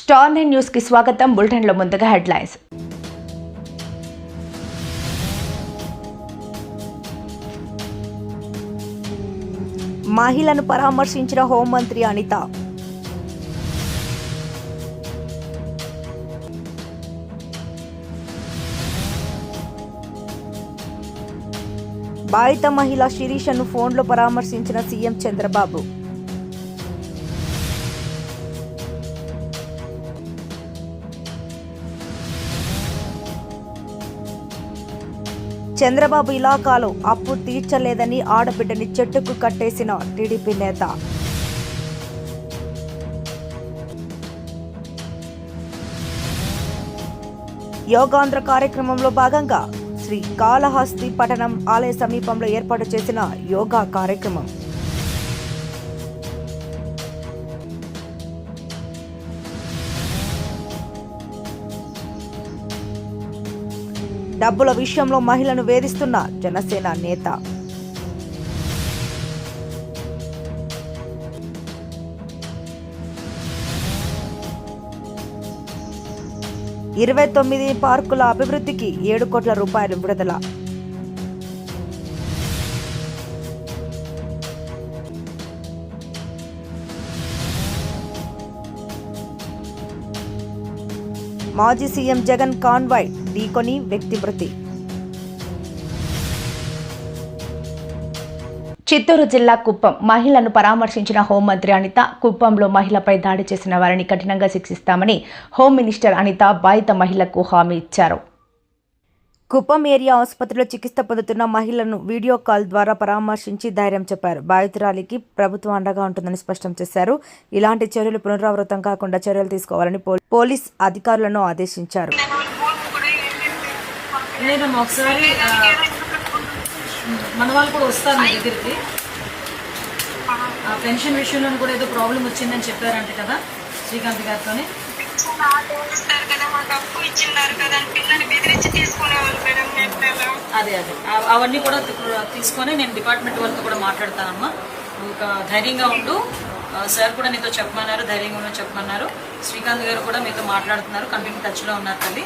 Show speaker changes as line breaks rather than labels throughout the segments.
Star 9 news కి స్వాగతం. బులెటిన్లో ముందుగా హెడ్లైన్స్.
మహిళను పరామర్శించిన హోంమంత్రి అనిత. బాధిత మహిళ శిరీషను ఫోన్లో పరామర్శించిన సీఎం చంద్రబాబు. చంద్రబాబు ఇలాకాలో అప్పు తీర్చలేదని ఆడబిడ్డని చెట్టుకు కట్టేసిన టీడీపీ నేత. యోగాంధ్ర కార్యక్రమంలో భాగంగా శ్రీ కాళహస్తి పట్టణం ఆలయ సమీపంలో ఏర్పాటు చేసిన యోగా కార్యక్రమం. డబ్బుల విషయంలో మహిళను వేధిస్తున్న జనసేన నేత. ₹29 పార్కుల అభివృద్ధికి 7 కోట్ల రూపాయలు విడుదల. మాజీ సీఎం జగన్ కాన్వాయ్ ఢీకొని వ్యక్తి మృతి.
చిత్తూరు జిల్లా కుప్పం మహిళను పరామర్శించిన హోంమంత్రి అనిత. కుప్పంలో మహిళపై దాడి చేసిన వారిని కఠినంగా శిక్షిస్తామని హోం మినిస్టర్ అనిత బాధిత మహిళకు హామీ ఇచ్చారు.
కుప్పం ఏరియా ఆసుపత్రిలో చికిత్స పొందుతున్న మహిళలను వీడియో కాల్ ద్వారా పరామర్శించి ధైర్యం చెప్పారు. బాధితురాలికి ప్రభుత్వం అండగా ఉంటుందని స్పష్టం చేశారు. ఇలాంటి చర్యలు పునరావృతం కాకుండా చర్యలు తీసుకోవాలని పోలీస్ అధికారులను ఆదేశించారు.
ఒకసారి మన వాళ్ళు కూడా వస్తారు మీ దగ్గరికి. పెన్షన్ విషయంలో కూడా ఏదో ప్రాబ్లం వచ్చిందని చెప్పారంటే కదా శ్రీకాంత్ గారితో. అదే అవన్నీ కూడా తీసుకొని నేను డిపార్ట్మెంట్ వాళ్ళతో కూడా మాట్లాడతానమ్మా. ఒక ధైర్యంగా ఉండు, సార్ కూడా నీతో చెప్పమన్నారు, ధైర్యంగా ఉండో చెప్పమన్నారు. శ్రీకాంత్ గారు కూడా మీతో మాట్లాడుతున్నారు, కంటిన్యూ టచ్లో ఉన్నారు తల్లి.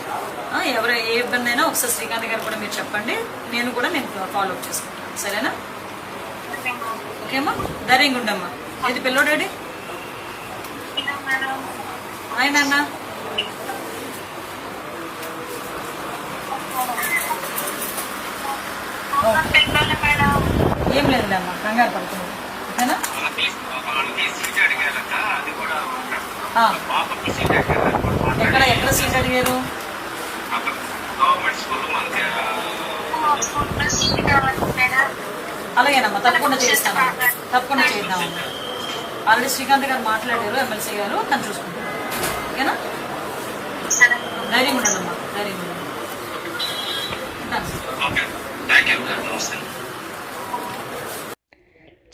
ఎవరు ఏ ఇబ్బంది అయినా ఒకసారి శ్రీకాంత్ గారు కూడా మీరు చెప్పండి, నేను ఫాలో అప్ చేసుకుంటాను. సరేనా? ఓకేమ్మా, ధైర్యంగా ఉండమ్మా. ఏది పిల్లోడాడి ఆయన అన్న ఏం లేదులే అమ్మా, కంగారు పడుతుంది. ఓకేనా? ఎక్కడ సీట్ అడిగారు? అలాగేనమ్మా, తప్పకుండా చేస్తాను, తప్పకుండా చేద్దాం. ఆల్రెడీ శ్రీకాంత్ గారు మాట్లాడారు, ఎమ్మెల్సీ గారు, తను చూసుకుంటారు. ఓకేనా? ధైర్యం ఉండదమ్మా, ధైర్యం ఉండండి.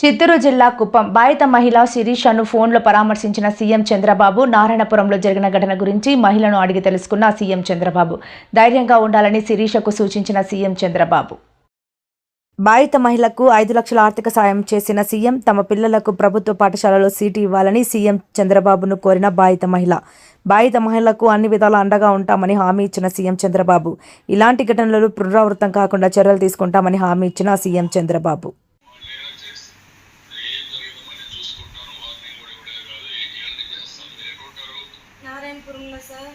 చిత్తూరు జిల్లా కుప్పం బాధిత మహిళ శిరీషను ఫోన్లో పరామర్శించిన సీఎం చంద్రబాబు. నారాయణపురంలో జరిగిన ఘటన గురించి మహిళను అడిగి తెలుసుకున్న సీఎం చంద్రబాబు. ధైర్యంగా ఉండాలని శిరీషకు సూచించిన సీఎం చంద్రబాబు. బాధిత మహిళకు 5 లక్షల ఆర్థిక సాయం చేసిన సీఎం. తమ పిల్లలకు ప్రభుత్వ పాఠశాలలో సీటు ఇవ్వాలని సీఎం చంద్రబాబును కోరిన బాధిత మహిళ. బాధిత మహిళలకు అన్ని విధాలా అండగా ఉంటామని హామీ ఇచ్చిన సీఎం చంద్రబాబు. ఇలాంటి ఘటనలు పునరావృతం కాకుండా చర్యలు తీసుకుంటామని హామీ ఇచ్చిన సీఎం చంద్రబాబు.
నారాయణపురంలో సార్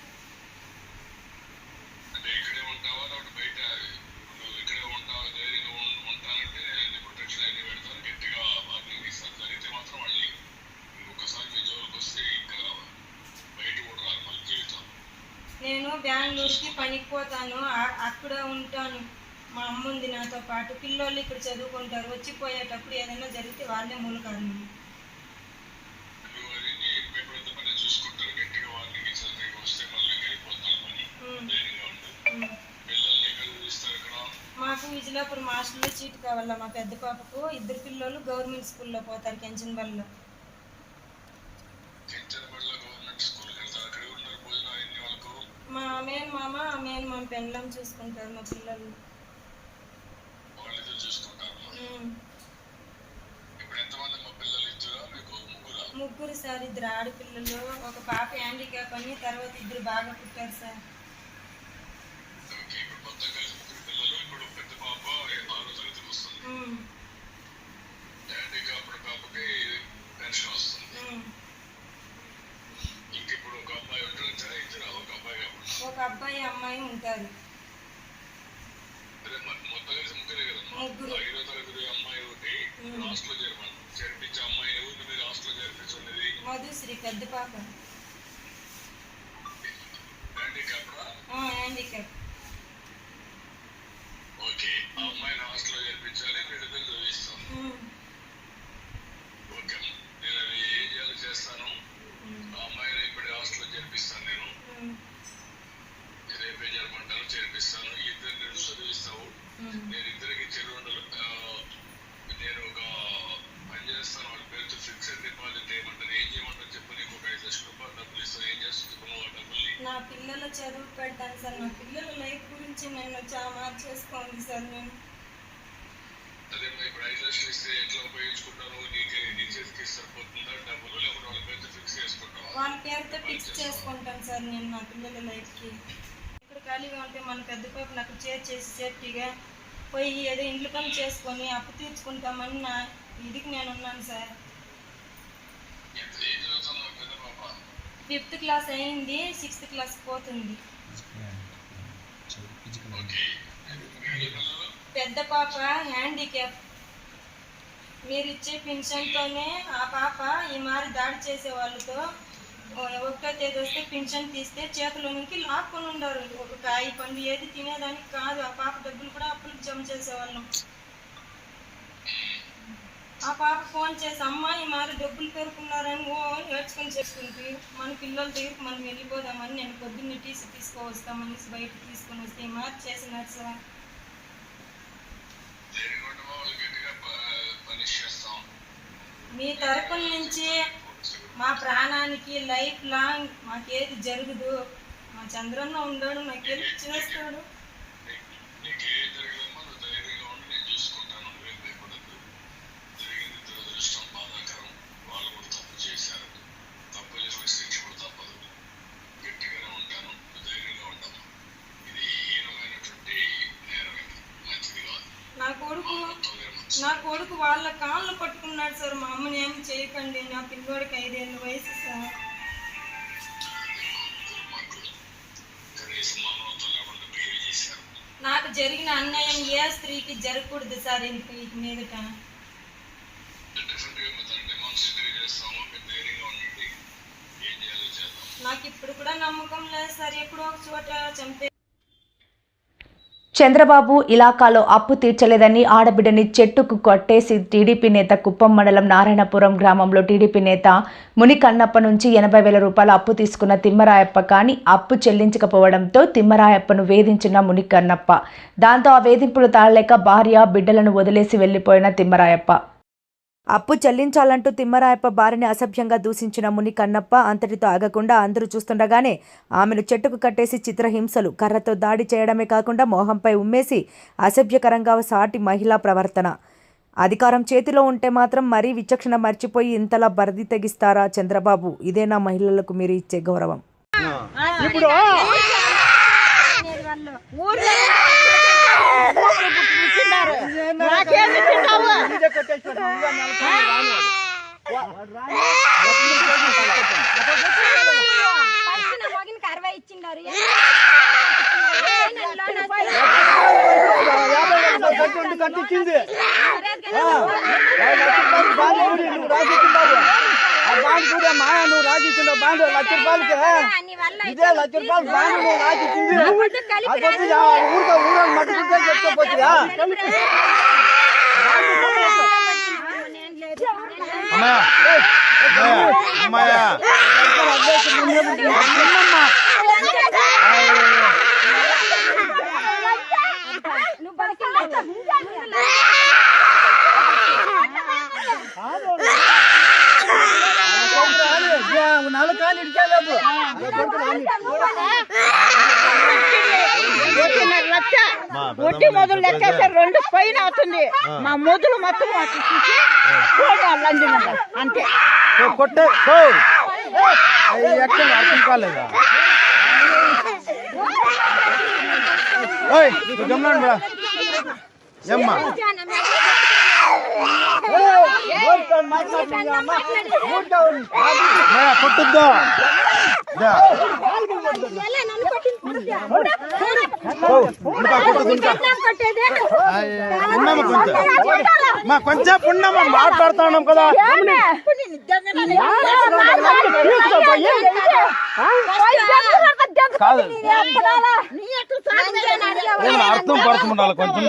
నేను బెంగళూరుకి పనికి పోతాను, అక్కడ ఉంటాను. మా అమ్మ ఉంది నాతో పాటు. పిల్లోళ్ళు ఇక్కడ చదువుకుంటారు. వచ్చిపోయేటప్పుడు ఏదైనా జరిగితే వాళ్ళే మూల కారణం. మాకు విజయలాపురం హాస్టల్లో సీట్ కావాలా. మా పెద్ద పాపకు 2 పిల్లలు గవర్నమెంట్ స్కూల్లో పోతారు, కెంచన్బల్లో. మా మేనమామ పెళ్ళం చూసుకుంటారు. మా పిల్లలు ముగ్గురు
సార్, 2 ఆడపిల్లలు, ఒక పాప హ్యాండిక్యాప్ అని, తర్వాత 2 బాగా పుట్టారు సార్. ఒక అబ్బాయి అమ్మాయి ఉంటారు. ముగ్గురు. మధుశ్రీ పెద్ద పాప హ్యాండిక్యాప్. నా పిల్లల చదువు పెడతాను సార్. నా పిల్లల లైఫ్ గురించి నన్ను చాలా మార్చేసుకోండి సార్. నేను వాళ్ళ పేరుతో ఫిక్స్ చేసుకుంటాను సార్. నేను నా పిల్లల లైఫ్కి ఇక్కడ ఖాళీగా ఉంటే మన పెద్ద పాప నాకు చేర్చేసి సేఫ్టీగా పోయి ఏదో ఇంట్లో పని చేసుకొని అప్పు తీర్చుకుంటామని నా ఇదికి నేను ఉన్నాను సార్. 5th క్లాస్ అయింది, 6th క్లాస్ పోతుంది. పెద్ద పాప హ్యాండిక్యాప్. మీరు ఇచ్చే పెన్షన్తోనే ఆ పాప ఈ మారి దాడి చేసే వాళ్ళతో 1వ తేదీ వస్తే పెన్షన్ తీస్తే చేతిలో నుంచి లాక్కొని ఉండరు. ఒక కాయ పండు ఏది తినేదానికి కాదు. ఆ పాప డబ్బులు కూడా అప్పులకు జమ చేసేవాళ్ళం. ఆ పాప ఫోన్ చేసి అమ్మ ఈ మారి డబ్బులు పెరుకున్నారని నేర్చుకొని చేసుకుంటూ మన పిల్లల దగ్గరికి మనం వెళ్ళిపోదామని నేను పొద్దున్నే టీసీ తీసుకువస్తామని బయటకు తీసుకొని వస్తే ఈ మారి చేసినారు సార్. మీ తరపున నుంచి మా ప్రాణానికి లైఫ్ లాంగ్ మాకేది జరగదు. మా చంద్రన్న ఉన్నాడు, నాకు హెల్ప్ చేస్తాడు. నా కొడుకు వాళ్ళ కాళ్ళు పట్టుకున్నాడు సార్. మా అమ్మని ఏమి చేయకండి, నా పిల్లోడికి 5 ఏళ్ళ వయసు సార్. నాకు జరిగిన అన్యాయం ఏ స్త్రీకి జరగకూడదు సార్. ఇంటి మీదట నాకు ఇప్పుడు కూడా నమ్మకం లేదు సార్. ఎప్పుడో ఒక చోట చంపే
చంద్రబాబు ఇలాకాలో అప్పు తీర్చలేదని ఆడబిడ్డని చెట్టుకు కొట్టేసి టీడీపీ నేత కుప్పం మండలం నారాయణపురం గ్రామంలో టీడీపీ నేత మునికన్నప్ప నుంచి 80,000 రూపాయల అప్పు తీసుకున్న తిమ్మరాయప్ప కానీ అప్పు చెల్లించకపోవడంతో తిమ్మరాయప్పను వేధించిన మునికన్నప్ప. దాంతో ఆ వేధింపులు తాళలేక భార్య బిడ్డలను వదిలేసి వెళ్లిపోయిన తిమ్మరాయప్ప.
అప్పు చెల్లించాలంటూ తిమ్మరాయప్ప భార్యని అసభ్యంగా దూషించిన మునికన్నప్ప అంతటితో ఆగకుండా అందరూ చూస్తుండగానే ఆమెను చెట్టుకు కట్టేసి చిత్రహింసలు, కర్రతో దాడి చేయడమే కాకుండా మోహంపై ఉమ్మేసి అసభ్యకరంగా సాటి మహిళా ప్రవర్తన. అధికారం చేతిలో ఉంటే మాత్రం మరీ విచక్షణ మర్చిపోయి ఇంతలా బరది తెగిస్తారా చంద్రబాబు? ఇదేనా మహిళలకు మీరు ఇచ్చే గౌరవం?
కట్టించింది మాయా నువ్వు రాజిచ్చిండు బాండ్ 1 లక్ష రూపాయలకి. ఇదే 1 లక్ష రూపాయలు బాండ్ నువ్వు రాజిచ్చింది. ఊరికే ఊరని మట్టుకుంటే చెప్పుకోపోతుందా?
ఒట్టి మొదలు లెక్కేసారు 2 పైన అవుతుంది. మా మొదలు మొత్తం అంతే
కొట్టే ఎక్కడ అర్థం కాలేదా గమనండి మేడం ఏమ్మా కొట్టుద్దా కొంచెం ఉన్నామా మాట్లాడుతా ఉన్నాం కదా కాదు అర్థం పడుతుండాలి కొంచెం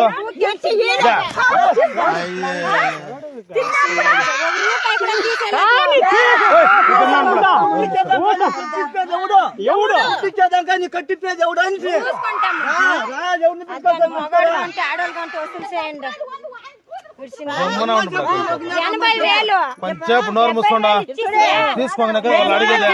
కట్టిప్పేది ఎవడు అని కొంచెంసేపు నోరు మూసుకోండా తీసుకోండి వాళ్ళు అడిగేదే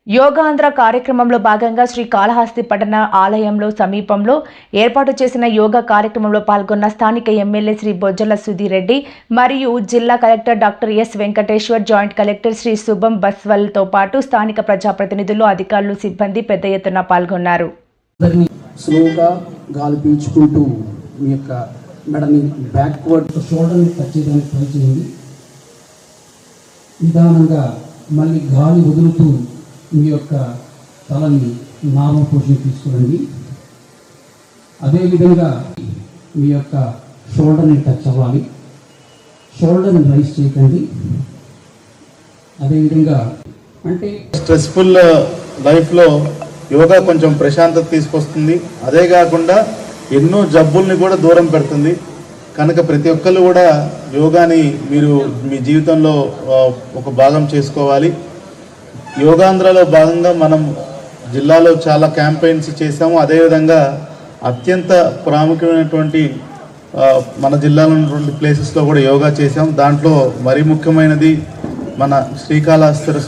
యోగాంధ్ర కార్యక్రమంలో భాగంగా శ్రీ కాళహస్తి పట్టణ ఆలయంలో సమీపంలో ఏర్పాటు చేసిన యోగా కార్యక్రమంలో పాల్గొన్న స్థానిక ఎమ్మెల్యే శ్రీ బొజ్జల సుధీర్ రెడ్డి మరియు జిల్లా collector doctor S Venkateshwar, joint collector Shri Shubham బస్వల్తో పాటు స్థానిక ప్రజాప్రతినిధులు, అధికారులు, సిబ్బంది పెద్ద ఎత్తున పాల్గొన్నారు.
స్లోగా గాలి పీల్చుకుంటూ మీ యొక్క మెడని బ్యాక్వర్డ్ షోల్డర్ని టచ్ చేయడానికి ట్రై చేయండి. నిదానంగా మళ్ళీ గాలి వదులుతూ మీ యొక్క తలని నార్మల్ పొజిషన్ తీసుకురండి. అదేవిధంగా మీ యొక్క షోల్డర్ని టచ్ అవ్వాలి, షోల్డర్ని రైస్ చేయకండి. అదేవిధంగా అంటే
స్ట్రెస్ఫుల్ లైఫ్లో యోగా కొంచెం ప్రశాంతత తీసుకొస్తుంది. అదే కాకుండా ఎన్నో జబ్బుల్ని కూడా దూరం పెడుతుంది. కనుక ప్రతి ఒక్కళ్ళు కూడా యోగాని మీరు మీ జీవితంలో ఒక భాగం చేసుకోవాలి. యోగాంధ్రలో భాగంగా మనం జిల్లాలో చాలా క్యాంపెయిన్స్ చేసాము. అదేవిధంగా అత్యంత ప్రాముఖ్యమైనటువంటి మన జిల్లాలో ఉన్నటువంటి ప్లేసెస్లో కూడా యోగా చేసాం. దాంట్లో మరీ ముఖ్యమైనది మన శ్రీకాళహస్తి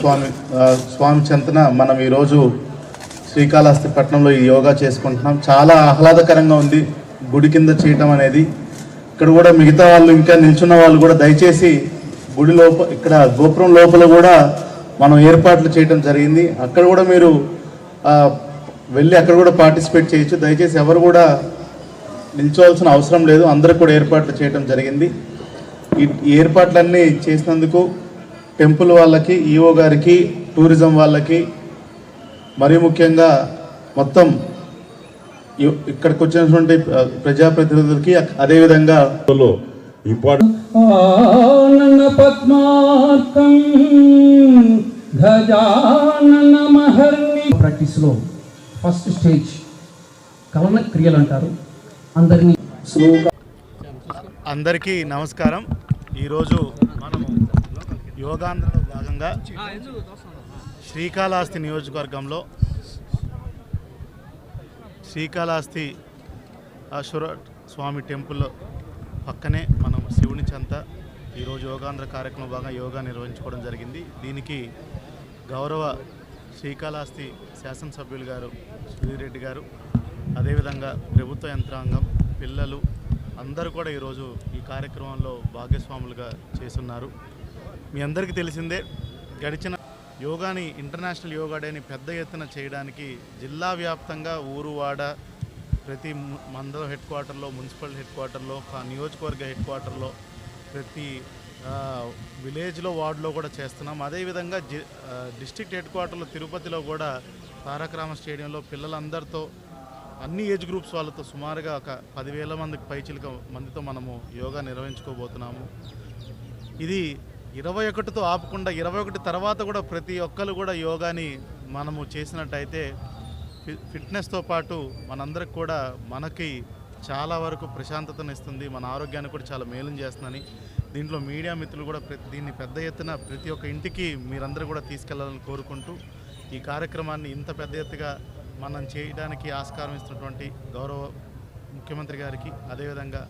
స్వామి చెంతన మనం ఈరోజు శ్రీకాళహస్తి పట్టణంలో ఈ యోగా చేసుకుంటున్నాం. చాలా ఆహ్లాదకరంగా ఉంది గుడి కింద చేయటం అనేది. ఇక్కడ కూడా మిగతా వాళ్ళు ఇంకా నిల్చున్న వాళ్ళు కూడా దయచేసి గుడి లోపల ఇక్కడ గోపురం లోపల కూడా మనం ఏర్పాట్లు చేయడం జరిగింది. అక్కడ కూడా మీరు వెళ్ళి అక్కడ కూడా పార్టిసిపేట్ చేయొచ్చు. దయచేసి ఎవరు కూడా నిల్చోవాల్సిన అవసరం లేదు, అందరికి కూడా ఏర్పాట్లు చేయడం జరిగింది. ఈ ఏర్పాట్లన్నీ చేసినందుకు టెంపుల్ వాళ్ళకి, ఈఓ గారికి, టూరిజం వాళ్ళకి, మరీ ముఖ్యంగా మొత్తం ఇక్కడికి వచ్చినటువంటి ప్రజాప్రతినిధులకి, అదేవిధంగా
ప్రాక్టీస్లో ఫస్ట్ స్టేజ్ కవన క్రియలు అంటారు.
అందరికీ నమస్కారం. ఈరోజు మనము యోగాంధ్రలో భాగంగా శ్రీకాళహస్తి నియోజకవర్గంలో శ్రీకాళహస్తి స్వామి టెంపుల్ పక్కనే మనం శివుని చెంత ఈరోజు యోగాంధ్ర కార్యక్రమం భాగంగా యోగా నిర్వహించుకోవడం జరిగింది. దీనికి గౌరవ శ్రీకాళహస్తి శాసనసభ్యులు గారు సుధీర్ రెడ్డి గారు, అదేవిధంగా ప్రభుత్వ యంత్రాంగం, పిల్లలు అందరూ కూడా ఈరోజు ఈ కార్యక్రమంలో భాగస్వాములుగా చేస్తున్నారు. మీ అందరికీ తెలిసిందే, గడిచిన యోగాని ఇంటర్నేషనల్ యోగా డేని పెద్ద ఎత్తున చేయడానికి జిల్లా వ్యాప్తంగా ఊరువాడ, ప్రతి మండల హెడ్ క్వార్టర్లో, మున్సిపల్ హెడ్ క్వార్టర్లో, నియోజకవర్గ హెడ్ క్వార్టర్లో, ప్రతి విలేజ్లో, వార్డులో కూడా చేస్తున్నాం. అదేవిధంగా డిస్ట్రిక్ట్ హెడ్ క్వార్టర్లో తిరుపతిలో కూడా తారకరామ స్టేడియంలో పిల్లలందరితో, అన్ని ఏజ్ గ్రూప్స్ వాళ్ళతో సుమారుగా ఒక 10,000 మందికి పైచిలుక మందితో మనము యోగా నిర్వహించుకోబోతున్నాము. ఇది 21తో ఆపకుండా 21 తర్వాత కూడా ప్రతి ఒక్కరు కూడా యోగాని మనము చేసినట్టయితే ఫిట్నెస్తో పాటు మనందరికి కూడా మనకి చాలా వరకు ప్రశాంతతను ఇస్తుంది, మన ఆరోగ్యాన్ని కూడా చాలా మేలు చేస్తుందని దీంట్లో మీడియా మిత్రులు కూడా దీన్ని పెద్ద ఎత్తున ప్రతి ఒక్క ఇంటికి మీరందరూ కూడా తీసుకెళ్లాలని కోరుకుంటూ ఈ కార్యక్రమాన్ని ఇంత పెద్ద ఎత్తుగా మనం చేయడానికి ఆస్కారం ఇస్తున్నటువంటి గౌరవ ముఖ్యమంత్రి గారికి, అదేవిధంగా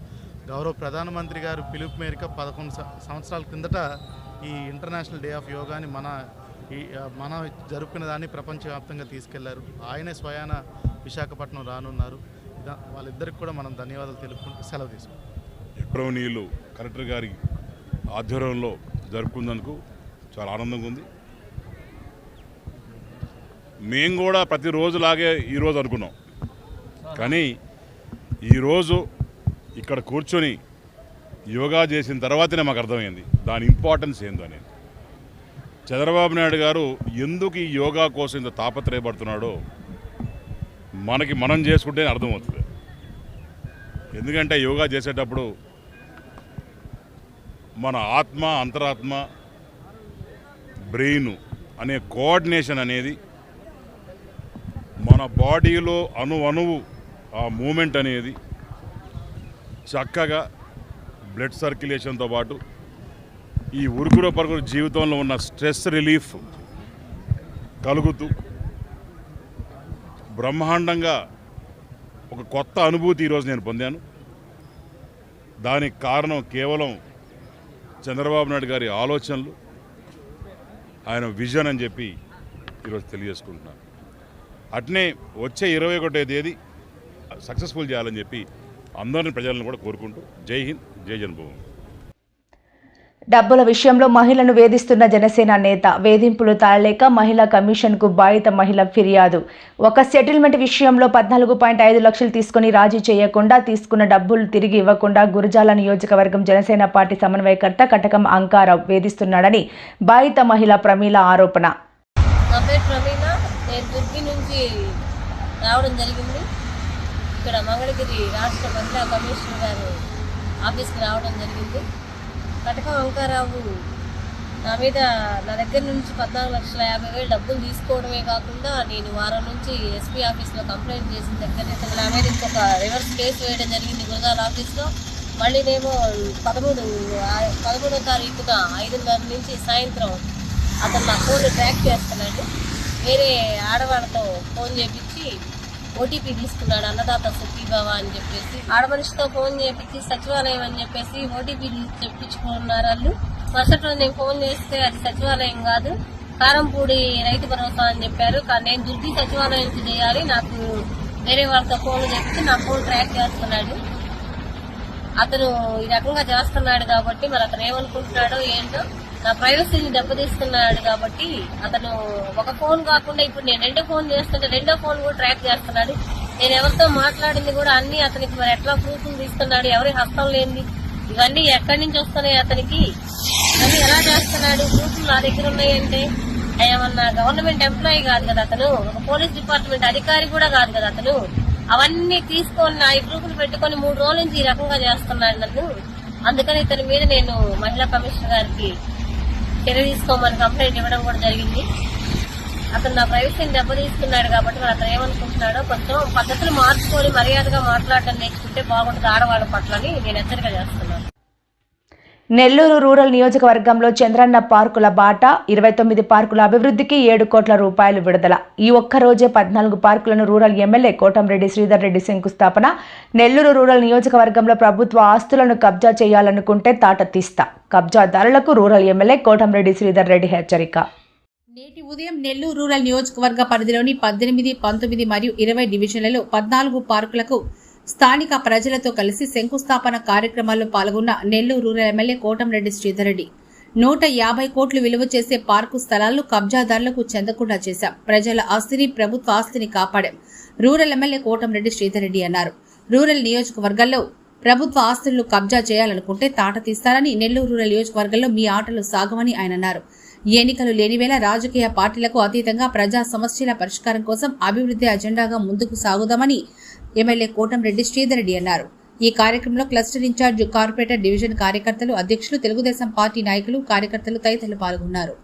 గౌరవ ప్రధానమంత్రి గారు పిలుపు మేరకు 11 సంవత్సరాల కిందట ఈ ఇంటర్నేషనల్ డే ఆఫ్ యోగాని మన ఈ మనం జరుపుకునే దాన్ని ప్రపంచవ్యాప్తంగా తీసుకెళ్లారు. ఆయనే స్వయాన విశాఖపట్నం రానున్నారు. వాళ్ళిద్దరికి కూడా మనం ధన్యవాదాలు తెలుపుకుంటూ సెలవు తీసుకుంటాం.
గౌరవనీయులు కలెక్టర్ గారి ఆధ్వర్యంలో జరుపుకున్నందుకు చాలా ఆనందంగా ఉంది. మేము కూడా ప్రతిరోజులాగే ఈరోజు అనుకున్నాం, కానీ ఈరోజు ఇక్కడ కూర్చొని యోగా చేసిన తర్వాతనే మాకు అర్థమైంది దాని ఇంపార్టెన్స్ ఏందో అనేది. చంద్రబాబు నాయుడు గారు ఎందుకు ఈ యోగా కోసం ఇంత తాపత్రయపడుతున్నాడో మనం చేసుకుంటేనే అర్థమవుతుంది. ఎందుకంటే యోగా చేసేటప్పుడు మన ఆత్మ, అంతరాత్మ, బ్రెయిన్ అనే కోఆర్డినేషన్ అనేది మన బాడీలో అణువు ఆ మూమెంట్ అనేది చక్కగా బ్లడ్ సర్క్యులేషన్తో పాటు ఈ ఉరుకుర పరుగురు జీవితంలో ఉన్న స్ట్రెస్ రిలీఫ్ కలుగుతూ బ్రహ్మాండంగా ఒక కొత్త అనుభూతి ఈరోజు నేను పొందాను. దానికి కారణం కేవలం చంద్రబాబు నాయుడు గారి ఆలోచనలు, ఆయన విజన్ అని చెప్పి ఈరోజు తెలియజేసుకుంటున్నాను. అట్నే వచ్చే 21వ తేదీ సక్సెస్ఫుల్ చేయాలని చెప్పి అందరిని ప్రజలను కూడా కోరుకుంటూ జై హింద్, జై జన్మభూమి.
డబ్బుల విషయంలో మహిళను వేధిస్తున్న జనసేన నేత వేధింపులు తాళలేక మహిళా కమిషన్కు బాధిత మహిళ ఫిర్యాదు. ఒక సెటిల్మెంట్ విషయంలో 14.5 లక్షలు తీసుకుని రాజీ చేయకుండా తీసుకున్న డబ్బులు తిరిగి ఇవ్వకుండా గురజాల నియోజకవర్గం జనసేన పార్టీ సమన్వయకర్త కటకం అంకారావు వేధిస్తున్నాడని బాధిత మహిళ ప్రమీల ఆరోపణ.
నా పేరు ప్రమీల, నేను దుర్గి నుంచి రావడం జరిగింది. ఇక్కడ మంగళగిరి రాష్ట్ర మహిళా కమిషనర్ గారు ఆఫీస్కి రావడం జరిగింది. కటకం అంకారావు నా దగ్గర నుంచి 14,50,000 డబ్బులు తీసుకోవడమే కాకుండా నేను వారం నుంచి ఎస్పీ ఆఫీస్లో కంప్లైంట్ చేసిన దగ్గర నా మీద ఇంకొక రివర్స్ కేసు వేయడం జరిగింది గురజాల ఆఫీస్లో. మళ్ళీనేమో 13వ తారీఖున 5:30 నుంచి సాయంత్రం అతను నా ఫోన్ ట్రాక్ చేస్తున్నాడు. వేరే ఆడవాళ్ళతో ఫోన్ చేపించి ఓటీపీ తీసుకున్నాడు, అన్నదాత సుఖీభవ అని చెప్పేసి. ఆడమనిషితో ఫోన్ చేపించి సచివాలయం అని చెప్పేసి ఓటీపీ చెప్పించుకున్నారు వాళ్ళు. మరుసటి రోజు నేను ఫోన్ చేస్తే అది సచివాలయం కాదు, కారంపూడి రైతు భరోసా అని చెప్పారు. కానీ నేను దుర్గి సచివాలయానికి చేయాలి, నాకు వేరే వాళ్ళతో ఫోన్ చేపించి నా ఫోన్ ట్రాక్ చేస్తున్నాడు. అతను ఈ రకంగా చేస్తున్నాడు కాబట్టి మరి అతను ఏమనుకుంటున్నాడో ఏంటో, నా ప్రైవసీని దెబ్బతీస్తున్నాడు కాబట్టి అతను ఒక ఫోన్ కాకుండా ఇప్పుడు నేను 2 ఫోన్ చేస్తుంటే 2వ ఫోన్ కూడా ట్రాక్ చేస్తున్నాడు. నేను ఎవరితో మాట్లాడింది కూడా అన్ని అతనికి మరి ఎట్లా ప్రూఫ్లు తీస్తున్నాడు, ఎవరి హస్తం లేనిది ఇవన్నీ ఎక్కడి నుంచి వస్తున్నాయి అతనికి, ఇవన్నీ ఎలా చేస్తున్నాడు, ప్రూఫ్లు నా దగ్గర ఉన్నాయంటే ఏమన్నా గవర్నమెంట్ ఎంప్లాయీ కాదు కదా అతను, ఒక పోలీస్ డిపార్ట్మెంట్ అధికారి కూడా కాదు కదా అతను. అవన్నీ తీసుకొని నా ప్రూఫ్లు పెట్టుకొని 3 రోజుల నుంచి ఈ రకంగా చేస్తున్నాడు నన్ను. అందుకని ఇతని మీద నేను మహిళా కమిషనర్ గారికి చర్య తీసుకోమని కంప్లైంట్ ఇవ్వడం కూడా జరిగింది. అతను నా ప్రైవసీని దెబ్బతీస్తున్నాడు కాబట్టి మరి అతను ఏమనుకుంటున్నాడో కొంచెం పద్ధతులు మార్చుకొని మర్యాదగా మాట్లాడడం నేర్చుకుంటే బాగుంటుంది ఆడవాళ్ళ పట్లని నేను హెచ్చరిక చేస్తున్నాను.
నెల్లూరు రూరల్ నియోజకవర్గంలో చంద్రన్న పార్కుల బాట 29 పార్కుల అభివృద్ధికి 7 కోట్ల రూపాయలు విడుదల. ఈ ఒక్క రోజే 14 పార్కులను రూరల్ ఎమ్మెల్యే కోటంరెడ్డి శ్రీధర్ రెడ్డి శంకుస్థాపన. నెల్లూరు రూరల్ నియోజకవర్గంలో ప్రభుత్వ ఆస్తులను కబ్జా చేయాలనుకుంటే తాట తీస్తా, కబ్జాదారులకు రూరల్ ఎమ్మెల్యే కోటంరెడ్డి శ్రీధర్ రెడ్డి హెచ్చరిక.
నేటి ఉదయం నెల్లూరు రూరల్ నియోజకవర్గ పరిధిలోని 18, 19 మరియు 20 డివిజన్లలో 14 పార్కులకు స్థానిక ప్రజలతో కలిసి శంకుస్థాపన కార్యక్రమాల్లో పాల్గొన్న నెల్లూరు రూరల్ ఎమ్మెల్యే కోటంరెడ్డి శ్రీధర్ రెడ్డి 150 కోట్లు విలువ చేసే పార్కు స్థలాలను కబ్జాదారులకు చెందకుండా చేశాం, ప్రజల ఆస్తిని ప్రభుత్వ ఆస్తిని కాపాడాం, రూరల్ ఎమ్మెల్యే కోటంరెడ్డి శ్రీధర్ రెడ్డి అన్నారు. రూరల్ నియోజకవర్గాల్లో ప్రభుత్వ ఆస్తులను కబ్జా చేయాలనుకుంటే తాట తీస్తారని, నెల్లూరు రూరల్ నియోజకవర్గంలో మీ ఆటలు సాగమని ఆయన అన్నారు. ఎన్నికలు లేనివేళ రాజకీయ పార్టీలకు అతీతంగా ప్రజా సమస్యల పరిష్కారం కోసం అభివృద్ధి అజెండాగా ముందుకు సాగుదామని ఎమ్మెల్యే కోటంరెడ్డి శ్రీధర్ రెడ్డి అన్నారు. ఈ కార్యక్రమంలో క్లస్టర్ ఇన్ఛార్జ్ కార్పొరేటర్ డివిజన్ కార్యకర్తలు, అధ్యక్షులు, తెలుగుదేశం పార్టీ నాయకులు, కార్యకర్తలు తదితరులు పాల్గొన్నారు.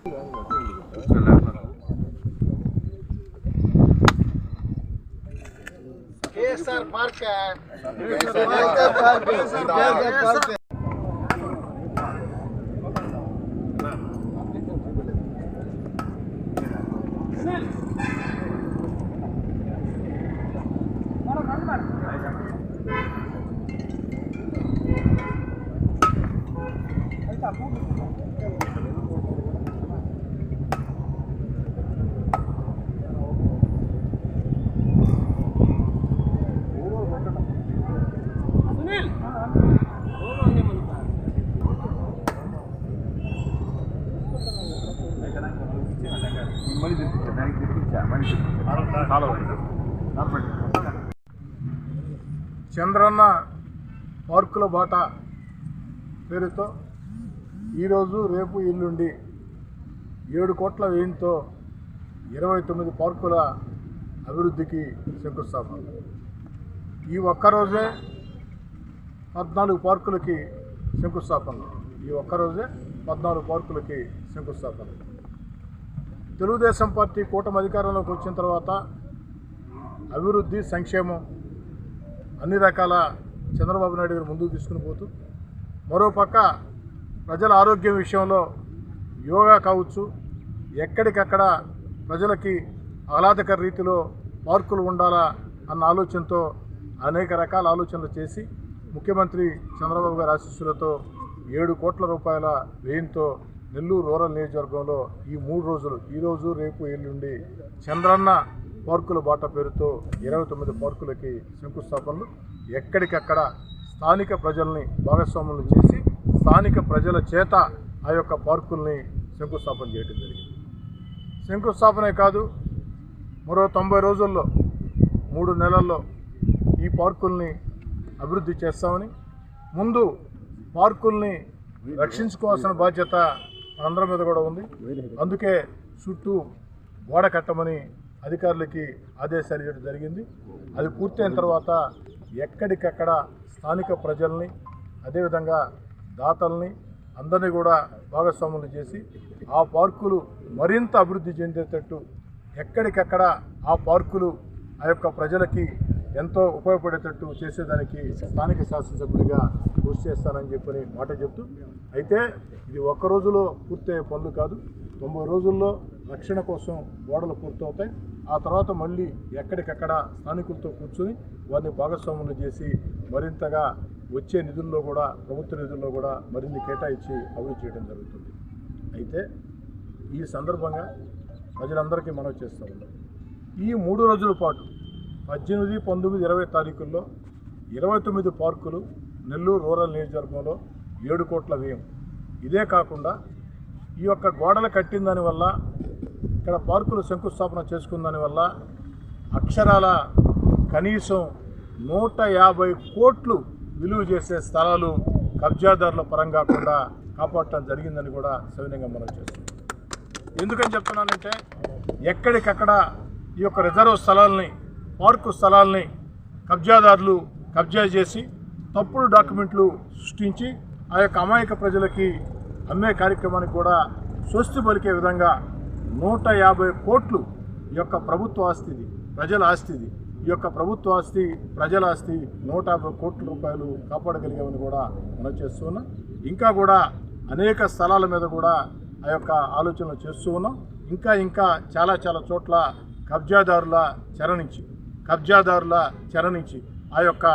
మళ్ళీ తెప్పించా దానికి తెప్పించా మళ్ళీ చాలా
చంద్రన్న పార్కుల బాట పేరుతో ఈరోజు రేపు ఎల్లుండి 7 కోట్ల వ్యయంతో 29 పార్కుల అభివృద్ధికి శంకుస్థాపన. ఈ ఒక్కరోజే 14 పార్కులకి శంకుస్థాపన. తెలుగుదేశం పార్టీ కూటమి అధికారంలోకి వచ్చిన తర్వాత అభివృద్ధి, సంక్షేమం అన్ని రకాల చంద్రబాబు నాయుడు గారు ముందుకు తీసుకుని పోతూ, మరోపక్క ప్రజల ఆరోగ్యం విషయంలో యోగా కావచ్చు, ఎక్కడికక్కడ ప్రజలకి ఆహ్లాదకర రీతిలో పార్కులు ఉండాలా అన్న ఆలోచనతో అనేక రకాల ఆలోచనలు చేసి ముఖ్యమంత్రి చంద్రబాబు గారి ఆశీస్సులతో 7 కోట్ల రూపాయల వ్యయంతో నెల్లూరు రూరల్ నియోజకవర్గంలో ఈ 3 రోజులు, ఈరోజు రేపు ఎల్లుండి చంద్రన్న పార్కుల బాట పేరుతో 29 పార్కులకి శంకుస్థాపనలు. ఎక్కడికక్కడ స్థానిక ప్రజల్ని భాగస్వాములు చేసి స్థానిక ప్రజల చేత ఆ యొక్క పార్కుల్ని శంకుస్థాపన చేయడం జరిగింది. శంకుస్థాపనే కాదు, మరో 90 రోజుల్లో 3 నెలల్లో ఈ పార్కుల్ని అభివృద్ధి చేస్తామని, ముందు పార్కుల్ని రక్షించుకోవాల్సిన బాధ్యత మనందరి మీద కూడా ఉంది. అందుకే చుట్టూ గోడ కట్టమని అధికారులకి ఆదేశాలు ఇవ్వడం జరిగింది. అది పూర్తయిన తర్వాత ఎక్కడికక్కడ స్థానిక ప్రజల్ని, అదేవిధంగా దాతల్ని అందరినీ కూడా భాగస్వాములు చేసి ఆ పార్కులు మరింత అభివృద్ధి చెందేటట్టు, ఎక్కడికక్కడ ఆ పార్కులు ఆ యొక్క ప్రజలకి ఎంతో ఉపయోగపడేటట్టు చేసేదానికి స్థానిక శాసనసభ్యుడిగా కృషి చేస్తానని చెప్పని మాట చెప్తూ, అయితే ఇది ఒక్క రోజులో పూర్తయ్యే పనులు కాదు. 90 రోజుల్లో రక్షణ కోసం గోడలు పూర్తవుతాయి. ఆ తర్వాత మళ్ళీ ఎక్కడికక్కడ స్థానికులతో కూర్చొని వారిని భాగస్వాములు చేసి మరింతగా వచ్చే నిధుల్లో కూడా, ప్రభుత్వ నిధుల్లో కూడా మరిన్ని కేటాయించి అభివృద్ధి చేయడం జరుగుతుంది. అయితే ఈ సందర్భంగా ప్రజలందరికీ మనవి చేస్తూ ఉన్నాం, ఈ 3 రోజుల పాటు 18, 19, 20 తారీఖుల్లో 29 పార్కులు నెల్లూరు రూరల్ నియోజకవర్గంలో 7 కోట్ల వ్యయం. ఇదే కాకుండా ఈ యొక్క గోడలు కట్టిన దానివల్ల, ఇక్కడ పార్కులు శంకుస్థాపన చేసుకున్న దానివల్ల అక్షరాల కనీసం 150 కోట్లు విలువ చేసే స్థలాలు కబ్జాదారుల పరంగా కూడా కాపాడటం జరిగిందని కూడా సవినయంగా మనం చేస్తున్నాం. ఎందుకని చెప్తున్నానంటే, ఎక్కడికక్కడ ఈ యొక్క రిజర్వ్ స్థలాల్ని, పార్కు స్థలాల్ని కబ్జాదారులు కబ్జా చేసి తప్పుడు డాక్యుమెంట్లు సృష్టించి ఆ యొక్క అమాయక ప్రజలకి అమ్మే కార్యక్రమానికి కూడా స్వస్తి పలికే విధంగా 150 కోట్లు ఈ యొక్క ప్రభుత్వ ఆస్తిది, ప్రజల ఆస్తిది. ఈ యొక్క ప్రభుత్వ ఆస్తి, ప్రజల ఆస్తి 150 కోట్ల రూపాయలు కాపాడగలిగామని కూడా మనం చేస్తూ ఉన్నాం. ఇంకా కూడా అనేక స్థలాల మీద కూడా ఆ యొక్క ఆలోచనలు చేస్తూ ఉన్నాం. ఇంకా చాలా చోట్ల కబ్జాదారుల చెర నుంచి ఆ యొక్క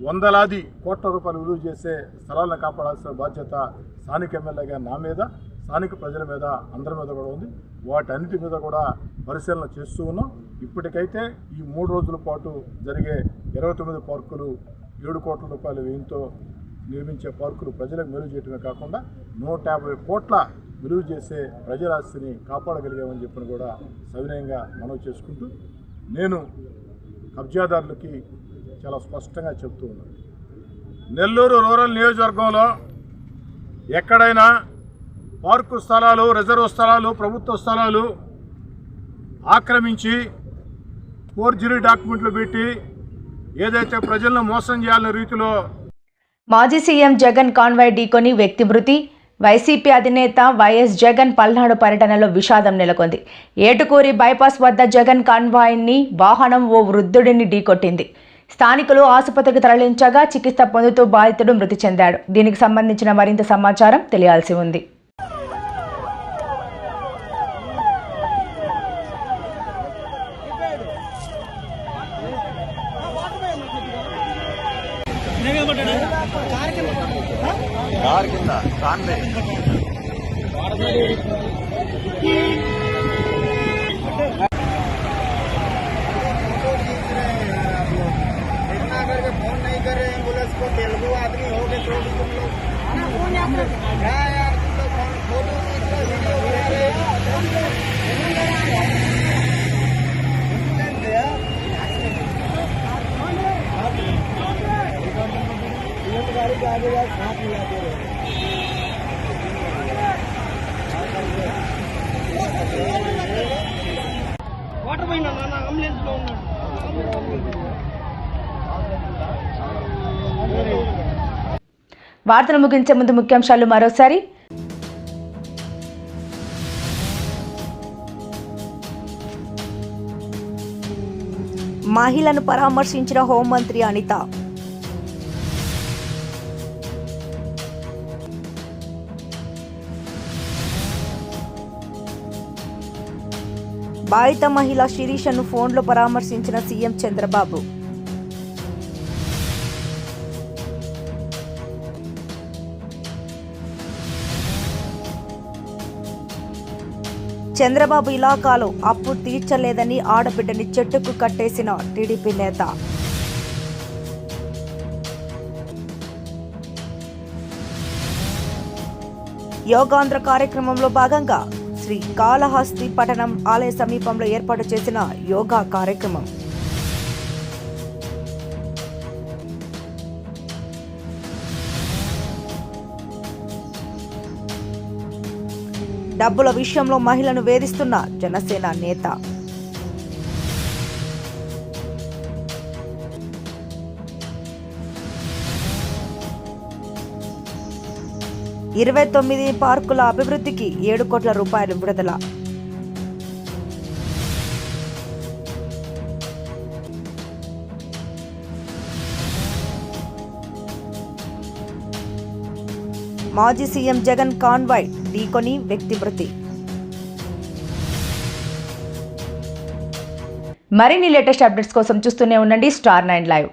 వందలాది కోట్ల రూపాయలు విలువ చేసే స్థలాలను కాపాడాల్సిన బాధ్యత స్థానిక ఎమ్మెల్యేగా నా మీద, స్థానిక ప్రజల మీద, అందరి మీద కూడా ఉంది. వాటన్నిటి మీద కూడా పరిశీలన చేస్తూ ఉన్నాం. ఇప్పటికైతే ఈ 3 రోజుల పాటు జరిగే 29 పార్కులు 7 కోట్ల రూపాయల వ్యయంతో నిర్మించే పార్కులు ప్రజలకు మేలు చేయడమే కాకుండా 150 కోట్ల విలువ చేసే ప్రజలాస్తిని కాపాడగలిగామని చెప్పని కూడా సవినయంగా మనవి చేసుకుంటూ, నేను కబ్జాదారులకి చాలా స్పష్టంగా చెప్తూ ఉన్నాను, నెల్లూరు రూరల్ నియోజకవర్గంలో ఎక్కడైనా పార్కు స్థలాలు, రిజర్వ్ స్థలాలు, ప్రభుత్వ స్థలాలు ఆక్రమించి ఫోర్జరీ డాక్యుమెంట్లు పెట్టి ఏదైతే ప్రజలను మోసం చేయాలనే రీతిలో
మాజీ సీఎం జగన్ కాన్వాయ్ ఢీకొని వ్యక్తి మృతి. వైసీపీ అధినేత వైఎస్ జగన్ పల్నాడు పర్యటనలో విషాదం నెలకొంది. ఏటుకూరి బైపాస్ వద్ద జగన్ కాన్వాయ్ని వాహనం ఓ వృద్ధుడిని ఢీకొట్టింది. స్థానికులు ఆసుపత్రికి తరలించగా చికిత్స పొందుతూ బాధితుడు మృతి చెందాడు. దీనికి సంబంధించిన మరింత సమాచారం తెలియాల్సి ఉంది.
कार किंदा कांदे इतना करके फोन नहीं कर रहे एम्बुलेंस को, तेलुगु आदमी हो गए तो तुम लोग क्या यार, तुम लोग फोटो वीडियो बना रहे
వార్తలు ముగించే ముందు ముఖ్యాంశాలు మరోసారి.
మహిళను పరామర్శించిన హోంమంత్రి అనిత. బాధిత మహిళ శిరీషను ఫోన్లో పరామర్శించిన సీఎం చంద్రబాబు. చంద్రబాబు ఇలాకాలో అప్పు తీర్చలేదని ఆడబిడ్డని చెట్టుకు కట్టేసిన టీడీపీ నేత. యోగాంధ్ర కార్యక్రమంలో భాగంగా శ్రీ కాళహస్తి పట్టణం ఆలయ సమీపంలో ఏర్పాటు చేసిన యోగా కార్యక్రమం. డబ్బుల విషయంలో మహిళను వేధిస్తున్న జనసేన నేత. $29 పార్కుల అభివృద్ధికి 7 కోట్ల రూపాయలు విడుదల. మాజీ సీఎం జగన్ కాన్వాయ్ ఢీకొని వ్యక్తి మృతి.
మరిన్ని లేటెస్ట్ అప్డేట్స్ కోసం చూస్తూనే ఉండండి Star 9 Live.